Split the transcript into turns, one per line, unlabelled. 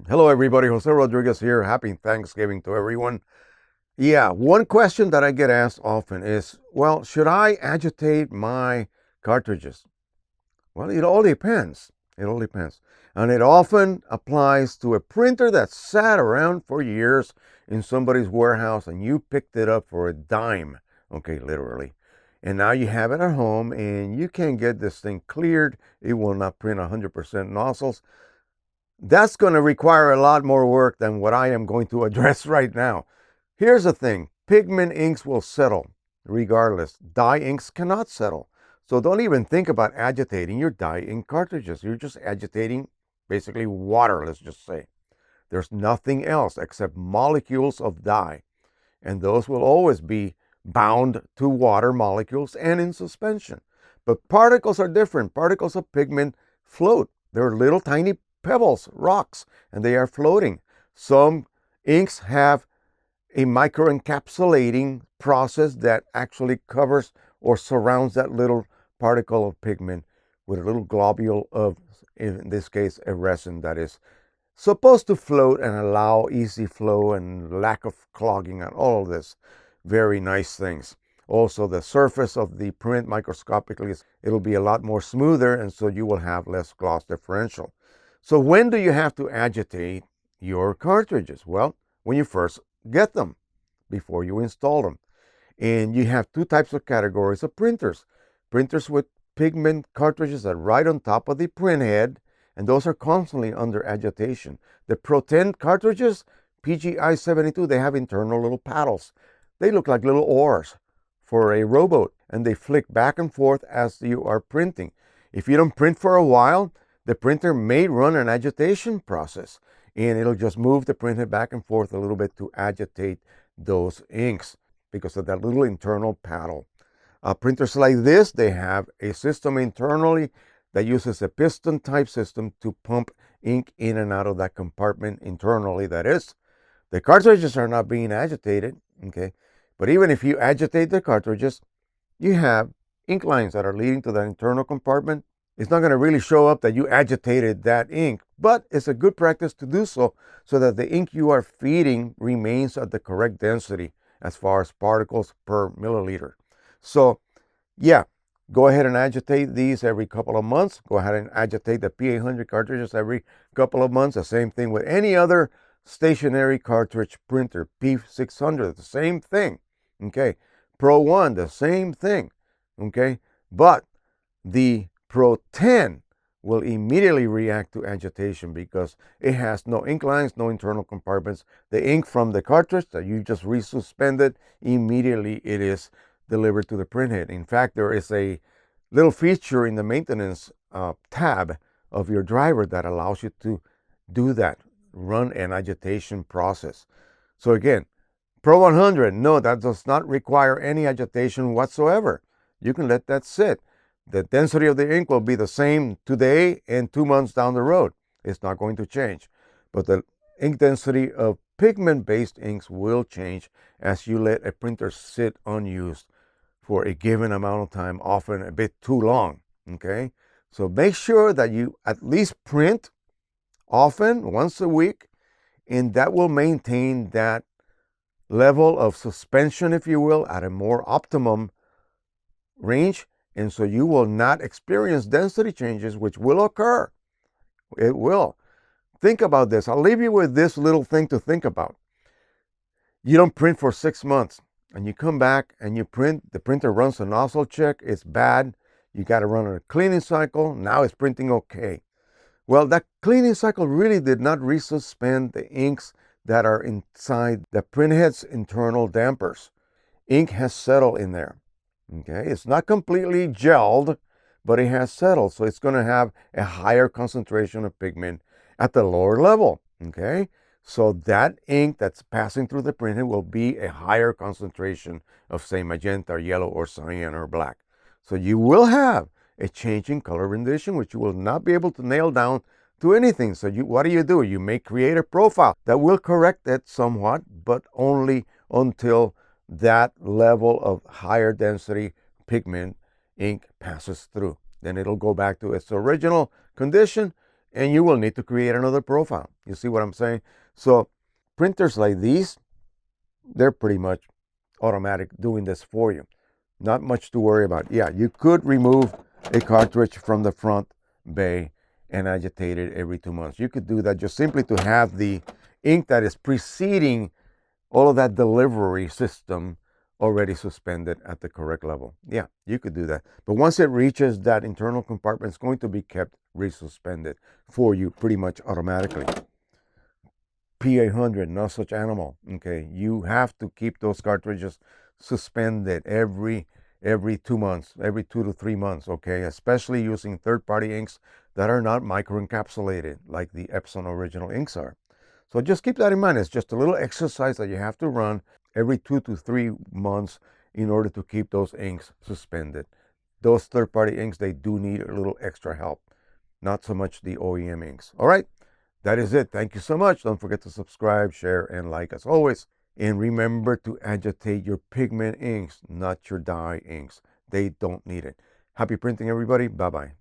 Hello everybody, Jose Rodriguez here. Happy Thanksgiving to everyone. Yeah, one question that I get asked often is, well, should I agitate my cartridges? Well, it all depends. It all depends. And it often applies to a printer that sat around for years in somebody's warehouse and you picked it up for a dime, okay, literally. And now you have it at home and you can't get this thing cleared. It will not print 100% nozzles. That's going to require a lot more work than what I am going to address right now. Here's the thing. Pigment inks will settle regardless. Dye inks cannot settle. So don't even think about agitating your dye ink cartridges. You're just agitating basically water, let's just say. There's nothing else except molecules of dye. And those will always be bound to water molecules and in suspension. But particles are different. Particles of pigment float. They're little tiny pebbles, rocks, and they are floating. Some inks have a microencapsulating process that actually covers or surrounds that little particle of pigment with a little globule of, in this case, a resin that is supposed to float and allow easy flow and lack of clogging and all of this very nice things. Also, the surface of the print microscopically, it'll be a lot more smoother, and so you will have less gloss differential. So when do you have to agitate your cartridges? Well, when you first get them, before you install them. And you have two types of categories of printers. Printers with pigment cartridges that are right on top of the print head, and those are constantly under agitation. The Pro 10 cartridges, PGI 72, they have internal little paddles. They look like little oars for a rowboat, and they flick back and forth as you are printing. If you don't print for a while, the printer may run an agitation process, and it'll just move the printhead back and forth a little bit to agitate those inks because of that little internal paddle. Printers like this, they have a system internally that uses a piston type system to pump ink in and out of that compartment internally. That is, the cartridges are not being agitated, okay? But even if you agitate the cartridges, you have ink lines that are leading to that internal compartment. It's not going to really show up that you agitated that ink, but it's a good practice to do so that the ink you are feeding remains at the correct density as far as particles per milliliter. So, yeah, go ahead and agitate these every couple of months. Go ahead and agitate the P800 cartridges every couple of months. The same thing with any other stationary cartridge printer. P600, the same thing. Okay. Pro 1, the same thing. Okay. But the Pro 10 will immediately react to agitation because it has no ink lines, no internal compartments. The ink from the cartridge that you just resuspended, immediately it is delivered to the printhead. In fact, there is a little feature in the maintenance tab of your driver that allows you to do that, run an agitation process. So again, Pro 100, no, that does not require any agitation whatsoever. You can let that sit. The density of the ink will be the same today and 2 months down the road. It's not going to change. But the ink density of pigment-based inks will change as you let a printer sit unused for a given amount of time, often a bit too long, okay? So make sure that you at least print often, once a week, and that will maintain that level of suspension, if you will, at a more optimum range. And so you will not experience density changes, which will occur. It will. Think about this. I'll leave you with this little thing to think about. You don't print for 6 months, and you come back and you print. The printer runs a nozzle check. It's bad. You got to run a cleaning cycle. Now it's printing okay. Well, that cleaning cycle really did not resuspend the inks that are inside the printhead's internal dampers. Ink has settled in there. Okay, it's not completely gelled, but it has settled. So it's going to have a higher concentration of pigment at the lower level. Okay, so that ink that's passing through the printhead will be a higher concentration of, say, magenta, or yellow, or cyan, or black. So you will have a change in color rendition, which you will not be able to nail down to anything. So what do? You may create a profile that will correct it somewhat, but only until that level of higher density pigment ink passes through. Then it'll go back to its original condition, and you will need to create another profile. You see what I'm saying? So printers like these, they're pretty much automatic doing this for you. Not much to worry about. Yeah, you could remove a cartridge from the front bay and agitate it every 2 months. You could do that just simply to have the ink that is preceding all of that delivery system already suspended at the correct level. Yeah, you could do that. But once it reaches that internal compartment, it's going to be kept resuspended for you pretty much automatically. P800, no such animal. Okay, you have to keep those cartridges suspended every 2 months, every 2 to 3 months. Okay, especially using third-party inks that are not microencapsulated like the Epson original inks are. So just keep that in mind. It's just a little exercise that you have to run every 2 to 3 months in order to keep those inks suspended. Those third-party inks, they do need a little extra help, not so much the OEM inks. All right. That is it. Thank you so much. Don't forget to subscribe, share, and like as always. And remember to agitate your pigment inks, not your dye inks. They don't need it. Happy printing, everybody. Bye-bye.